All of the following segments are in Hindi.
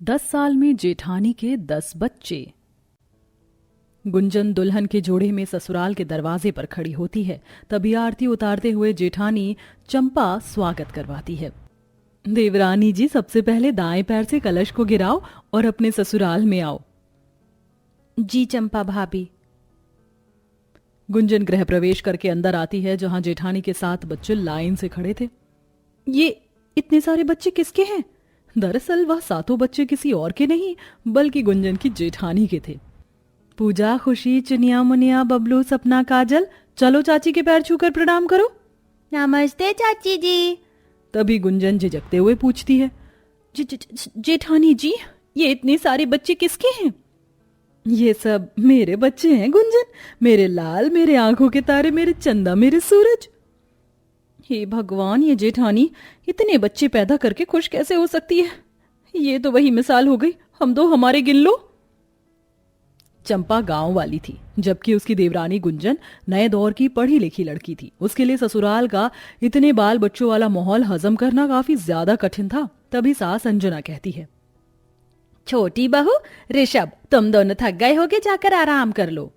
10 साल में जेठानी के 10 बच्चे। गुंजन दुल्हन के जोड़े में ससुराल के दरवाजे पर खड़ी होती है। तभी आरती उतारते हुए जेठानी चंपा स्वागत करवाती है। देवरानी जी, सबसे पहले दाएं पैर से कलश को गिराओ और अपने ससुराल में आओ। जी चंपा भाभी। गुंजन गृह प्रवेश करके अंदर आती है, जहां जेठानी के 7 बच्चे लाइन से खड़े थे। ये इतने सारे बच्चे किसके हैं? दरअसल वह 7 बच्चे किसी और के नहीं बल्कि गुंजन की जेठानी के थे। पूजा, खुशी, चुनिया, मुनिया, बबलू, सपना, काजल, चलो चाची के पैर छूकर प्रणाम करो। नमस्ते चाची जी। तभी गुंजन झिझकते हुए पूछती है, जेठानी जी, ये इतने सारे बच्चे किसके हैं? ये सब मेरे बच्चे हैं गुंजन, मेरे लाल, मेरे आंखों के तारे, मेरे चंदा, मेरे सूरज। हे भगवान, ये जेठानी इतने बच्चे पैदा करके खुश कैसे हो सकती है? ये तो वही मिसाल हो गई, हम दो हमारे गिन लो। चंपा गांव वाली थी, जबकि उसकी देवरानी गुंजन नए दौर की पढ़ी लिखी लड़की थी। उसके लिए ससुराल का इतने बाल बच्चों वाला माहौल हजम करना काफी ज्यादा कठिन था। तभी सास अंजना कहती है, छोटी बहू ऋषभ, तुम दोनों थक गए होगे, जाकर आराम कर लो।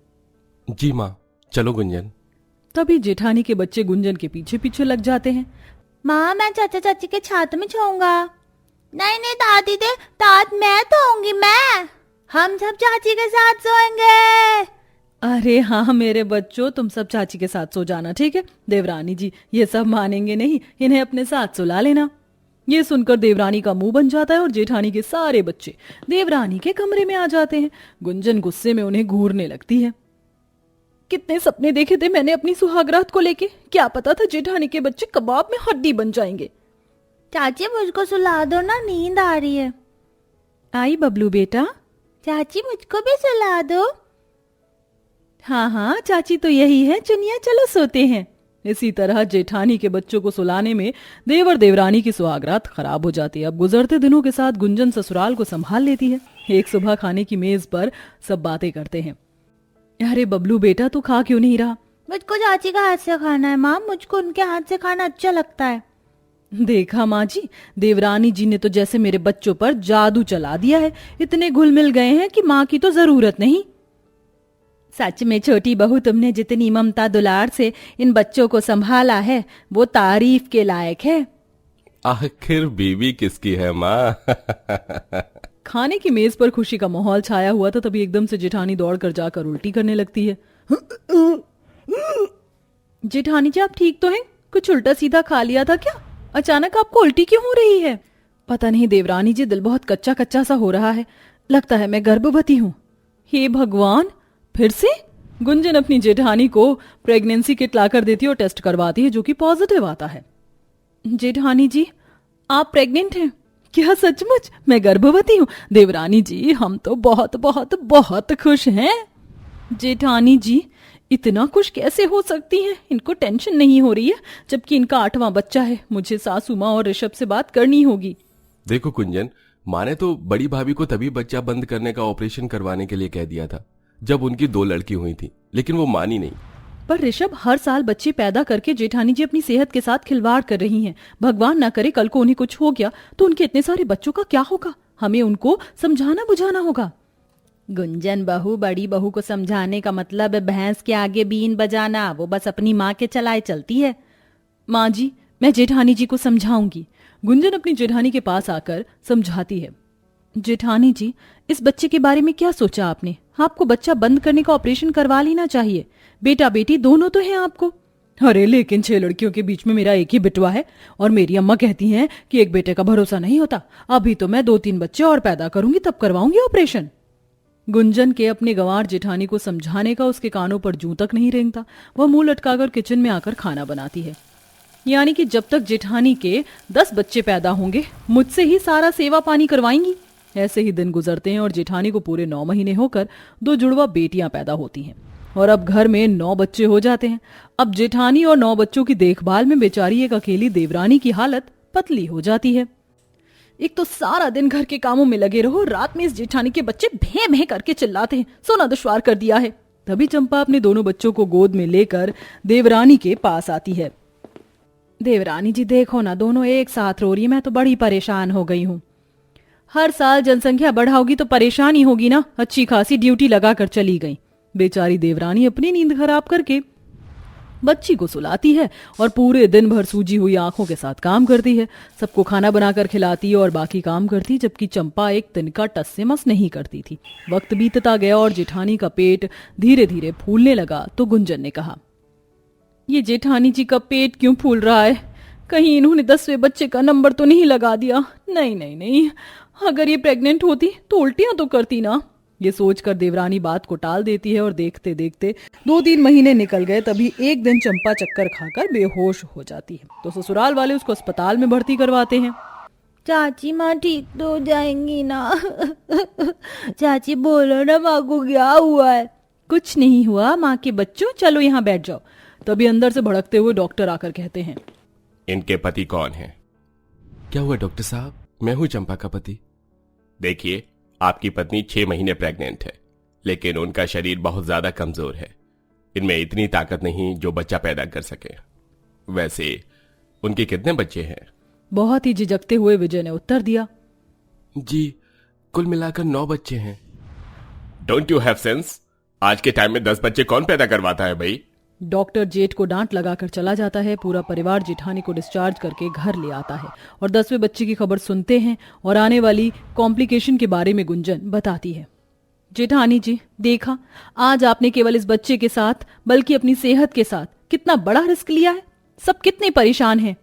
जी माँ, चलो गुंजन। तभी जेठानी के बच्चे गुंजन के पीछे पीछे लग जाते हैं। माँ, मैं चाचा चाची के छात में सोऊंगा। नहीं नहीं दादी दे, तात मैं तो होंगी, मैं। हम सब चाची के साथ सोएंगे। अरे हाँ मेरे बच्चों, तुम सब चाची के साथ सो जाना, ठीक है? देवरानी जी ये सब मानेंगे नहीं, इन्हें अपने साथ सुला लेना। ये सुनकर देवरानी का मुंह बन जाता है और जेठानी के सारे बच्चे देवरानी के कमरे में आ जाते हैं। गुंजन गुस्से में उन्हें घूरने लगती है। कितने सपने देखे थे मैंने अपनी सुहागरात को लेके, क्या पता था जेठानी के बच्चे कबाब में हड्डी बन जाएंगे। चाची मुझको सुला दो ना, नींद आ रही है। आई बबलू बेटा। चाची मुझको भी सुला दो। हाँ हाँ चाची तो यही है, चुनिया चलो सोते हैं। इसी तरह जेठानी के बच्चों को सुलाने में देवर देवरानी की सुहागरात खराब हो जाती है। अब गुजरते दिनों के साथ गुंजन ससुराल को संभाल लेती है। एक सुबह खाने की मेज पर सब बातें करते हैं। अरे बबलू बेटा, तू खा क्यों नहीं रहा? मुझको चाची का हाथ से खाना है माँ, मुझको उनके हाथ से खाना अच्छा लगता है। देखा माँ जी, देवरानी जी ने तो जैसे मेरे बच्चों पर जादू चला दिया है। इतने घुल मिल गए हैं कि माँ की तो जरूरत नहीं। सच में छोटी बहू, तुमने जितनी ममता दुलार से इन बच्चों को संभाला है वो तारीफ के लायक है। आखिर बीवी किसकी है माँ? खाने की मेज पर खुशी का माहौल छाया हुआ था। तभी एकदम से जेठानी दौड़कर जाकर उल्टी करने लगती है। जेठानी जी, आप ठीक तो हैं? कुछ उल्टा सीधा खा लिया था क्या? अचानक आपको उल्टी क्यों हो रही है? पता नहीं देवरानी जी, दिल बहुत कच्चा कच्चा सा हो रहा है। लगता है मैं गर्भवती हूँ। हे भगवान, फिर से? गुंजन अपनी जेठानी को प्रेगनेंसी किट लाकर देती है और टेस्ट करवाती है, जो कि पॉजिटिव आता है। जेठानी जी, आप प्रेग्नेंट हैं? क्या सचमुच? मैं गर्भवती हूँ? देवरानी जी, हम तो बहुत बहुत बहुत खुश हैं। जेठानी जी, इतना खुश कैसे हो सकती हैं? इनको टेंशन नहीं हो रही है, जबकि इनका 8वां बच्चा है। मुझे सासू माँ और ऋषभ से बात करनी होगी। देखो गुंजन, माँ ने तो बड़ी भाभी को तभी बच्चा बंद करने का ऑपरेशन करवाने के लिए कह दिया था जब उनकी 2 लड़की हुई थी, लेकिन वो मानी नहीं। पर ऋषभ, हर साल बच्चे पैदा करके जेठानी जी अपनी सेहत के साथ खिलवाड़ कर रही हैं। भगवान ना करे कल को उन्हें कुछ हो गया तो उनके इतने सारे बच्चों का क्या होगा? हमें उनको समझाना बुझाना होगा। गुंजन बहू, बड़ी बहू को समझाने का मतलब है भैंस के आगे बीन बजाना। वो बस अपनी माँ के चलाए चलती है। माँ जी, मैं जेठानी जी को समझाऊंगी। गुंजन अपनी जेठानी के पास आकर समझाती है। जेठानी जी, इस बच्चे के बारे में क्या सोचा आपने? आपको बच्चा बंद करने का ऑपरेशन करवा लेना चाहिए। बेटा बेटी दोनों तो हैं आपको। अरे लेकिन 6 लड़कियों के बीच में मेरा एक ही बिटवा है और मेरी अम्मा कहती हैं कि एक बेटे का भरोसा नहीं होता। अभी तो मैं 2-3 बच्चे और पैदा करूंगी, तब करवाऊंगी ऑपरेशन। गुंजन के अपने गंवार जेठानी को समझाने का उसके कानों पर जूं तक नहीं रेंगता। वह मुंह लटकाकर किचन में आकर खाना बनाती है। यानी कि जब तक जेठानी के 10 बच्चे पैदा होंगे, मुझसे ही सारा सेवा पानी करवाएंगी। ऐसे ही दिन गुजरते हैं और जेठानी को पूरे 9 महीने होकर 2 जुड़वा बेटियां पैदा होती हैं और अब घर में 9 बच्चे हो जाते हैं। अब जेठानी और 9 बच्चों की देखभाल में बेचारी एक अकेली देवरानी की हालत पतली हो जाती है। एक तो सारा दिन घर के कामों में लगे रहो, रात में इस जेठानी के बच्चे भे भे करके चिल्लाते हैं। सोना दुश्वार कर दिया है। तभी चंपा अपने दोनों बच्चों को गोद में लेकर देवरानी के पास आती है। देवरानी जी देखो ना, दोनों एक साथ रो रही है, मैं तो बड़ी परेशान हो गई हूँ। हर साल जनसंख्या बढ़ाओगी तो परेशानी होगी ना। अच्छी खासी ड्यूटी लगाकर चली गई। बेचारी देवरानी अपनी नींद खराब करके बच्ची को सुलाती है और पूरे दिन भर सूजी हुई आंखों के साथ काम करती है। सबको खाना बनाकर खिलाती है और बाकी काम करती, जबकि चंपा एक तिनका टस से मस नहीं करती थी। वक्त बीतता गया और जेठानी का पेट धीरे धीरे फूलने लगा तो गुंजन ने कहा, ये जेठानी जी का पेट क्यों फूल रहा है? कहीं इन्होंने 10वें बच्चे का नंबर तो नहीं लगा दिया? नहीं नहीं नहीं, अगर ये प्रेग्नेंट होती तो उल्टियां तो करती ना। ये सोचकर देवरानी बात को टाल देती है और देखते देखते 2-3 महीने निकल गए। तभी एक दिन चंपा चक्कर खाकर बेहोश हो जाती है तो ससुराल वाले उसको अस्पताल में भर्ती करवाते हैं। चाची माँ ठीक तो हो जाएंगी ना? चाची बोलो ना माँ को क्या हुआ है? कुछ नहीं हुआ माँ के बच्चों, चलो यहाँ बैठ जाओ। तभी अंदर से भड़कते हुए डॉक्टर आकर कहते हैं, इनके पति कौन है? क्या हुआ डॉक्टर साहब? मैं हूं चंपा का पति। देखिए, आपकी पत्नी 6 महीने प्रेग्नेंट है, लेकिन उनका शरीर बहुत ज्यादा कमजोर है। इनमें इतनी ताकत नहीं जो बच्चा पैदा कर सके। वैसे उनके कितने बच्चे हैं? बहुत ही झिझकते हुए विजय ने उत्तर दिया, जी कुल मिलाकर 9 बच्चे हैं। Don't you have sense? आज के टाइम में 10 बच्चे कौन पैदा करवाता है भाई? डॉक्टर जेठ को डांट लगाकर चला जाता है। पूरा परिवार जेठानी को डिस्चार्ज करके घर ले आता है और 10वें बच्चे की खबर सुनते हैं और आने वाली कॉम्प्लिकेशन के बारे में गुंजन बताती है। जेठानी जी, देखा आज आपने केवल इस बच्चे के साथ बल्कि अपनी सेहत के साथ कितना बड़ा रिस्क लिया है। सब कितने परेशान हैं।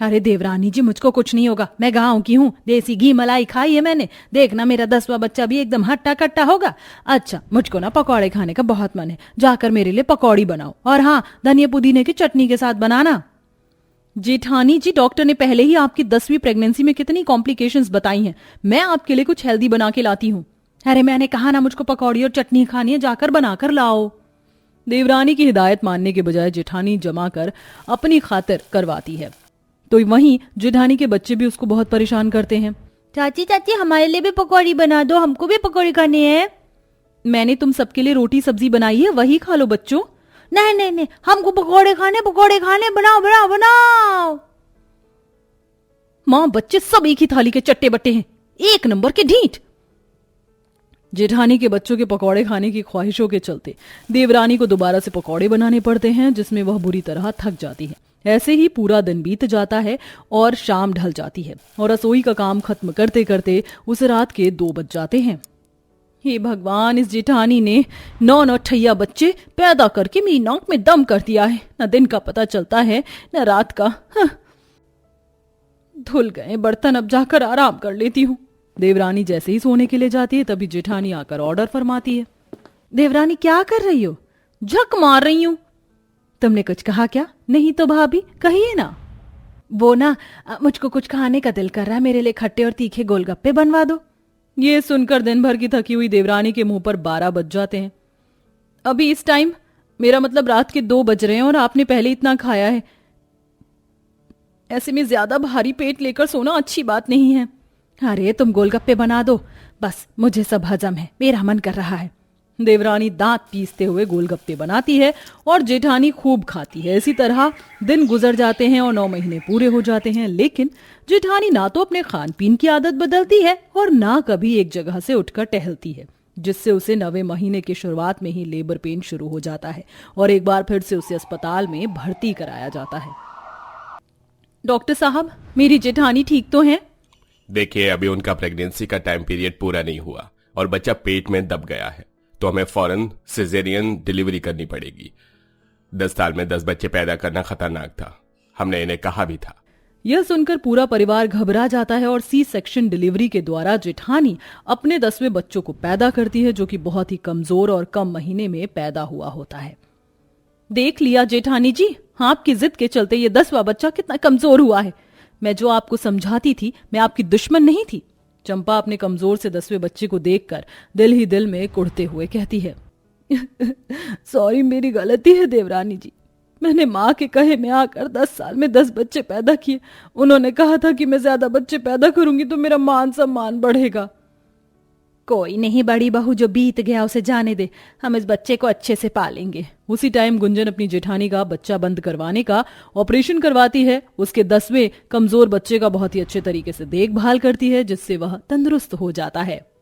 अरे देवरानी जी, मुझको कुछ नहीं होगा, मैं गांव की हूँ, देसी घी मलाई खाई है मैंने। देखना मेरा 10वां बच्चा भी एकदम हट्टा कट्टा होगा। अच्छा, मुझको ना पकौड़े खाने का बहुत मन है, जाकर मेरे लिए पकौड़ी बनाओ, और हाँ, धनिया पुदीने की चटनी के साथ बनाना। जेठानी जी, डॉक्टर ने पहले ही आपकी 10वीं प्रेगनेंसी में कितनी कॉम्प्लिकेशंस बताई हैं। मैं आपके लिए कुछ हेल्दी बना के लाती हूँ। अरे मैंने कहा ना मुझको पकौड़ी और चटनी खानी है, जाकर बनाकर लाओ। देवरानी की हिदायत मानने के बजाय जेठानी जमा कर अपनी खातिर करवाती है तो वहीं जेठानी के बच्चे भी उसको बहुत परेशान करते हैं। चाची चाची, हमारे लिए भी पकौड़ी बना दो, हमको भी पकौड़ी खानी है। मैंने तुम सबके लिए रोटी सब्जी बनाई है, वही खा लो बच्चों। नहीं नहीं नहीं, हमको पकौड़े खाने, बनाओ बनाओ बनाओ। माँ बच्चे सब एक ही थाली के चट्टे बट्टे हैं, एक नंबर के ढीठ। जेठानी के बच्चों के पकौड़े खाने की ख्वाहिशों के चलते देवरानी को दोबारा से पकौड़े बनाने पड़ते हैं, जिसमें वह बुरी तरह थक जाती है। ऐसे ही पूरा दिन बीत जाता है और शाम ढल जाती है और रसोई का काम खत्म करते करते उसे रात के 2 बज जाते हैं। हे भगवान, इस जेठानी ने 9 नौठैया बच्चे पैदा करके मेरी नाक में दम कर दिया है। न दिन का पता चलता है न रात का। धुल गए बर्तन, अब जाकर आराम कर लेती हूँ। देवरानी जैसे ही सोने के लिए जाती है तभी जेठानी आकर ऑर्डर फरमाती है। देवरानी, क्या कर रही हो? झक मार रही हूँ। तुमने कुछ कहा क्या? नहीं तो भाभी, कहिए ना। वो ना, मुझको कुछ खाने का दिल कर रहा है, मेरे लिए खट्टे और तीखे गोलगप्पे बनवा दो। ये सुनकर दिन भर की थकी हुई देवरानी के मुंह पर 12 बज जाते हैं। अभी इस टाइम, मेरा मतलब रात के 2 बज रहे हैं और आपने पहले इतना खाया है। ऐसे में ज्यादा भारी पेट लेकर सोना अच्छी बात नहीं है। अरे तुम गोलगप्पे बना दो, बस मुझे सब हजम है, मेरा मन कर रहा है। देवरानी दांत पीसते हुए गोलगप्पे बनाती है और जेठानी खूब खाती है। इसी तरह दिन गुजर जाते हैं और 9 महीने पूरे हो जाते हैं, लेकिन जेठानी ना तो अपने खान पीन की आदत बदलती है और ना कभी एक जगह से उठकर टहलती है, जिससे उसे 9वें महीने की शुरुआत में ही लेबर पेन शुरू हो जाता है और एक बार फिर से उसे अस्पताल में भर्ती कराया जाता है। डॉक्टर साहब, मेरी जेठानी ठीक तो है? देखिए, अभी उनका प्रेगनेंसी का टाइम पीरियड पूरा नहीं हुआ और बच्चा पेट में दब गया है, तो हमें फौरन सिजेरियन डिलीवरी करनी पड़ेगी। 10 साल में 10 बच्चे पैदा करना खतरनाक था, हमने इन्हें कहा भी था। यह सुनकर पूरा परिवार घबरा जाता है और सी सेक्शन डिलीवरी के द्वारा जेठानी अपने 10वें बच्चों को पैदा करती है, जो कि बहुत ही कमजोर और कम महीने में पैदा हुआ होता है। देख लिया जेठानी जी, आपकी जिद के चलते ये 10वां बच्चा कितना कमजोर हुआ है। मैं जो आपको समझाती थी, मैं आपकी दुश्मन नहीं थी। चंपा अपने कमजोर से 10वें बच्चे को देखकर दिल ही दिल में कुढ़ते हुए कहती है, सॉरी, मेरी गलती है देवरानी जी। मैंने माँ के कहे में आकर 10 साल में 10 बच्चे पैदा किए। उन्होंने कहा था कि मैं ज्यादा बच्चे पैदा करूंगी तो मेरा मान सम्मान बढ़ेगा। कोई नहीं बड़ी बहू, जो बीत गया उसे जाने दे, हम इस बच्चे को अच्छे से पालेंगे। उसी टाइम गुंजन अपनी जेठानी का बच्चा बंद करवाने का ऑपरेशन करवाती है। उसके 10वें कमजोर बच्चे का बहुत ही अच्छे तरीके से देखभाल करती है, जिससे वह तंदुरुस्त हो जाता है।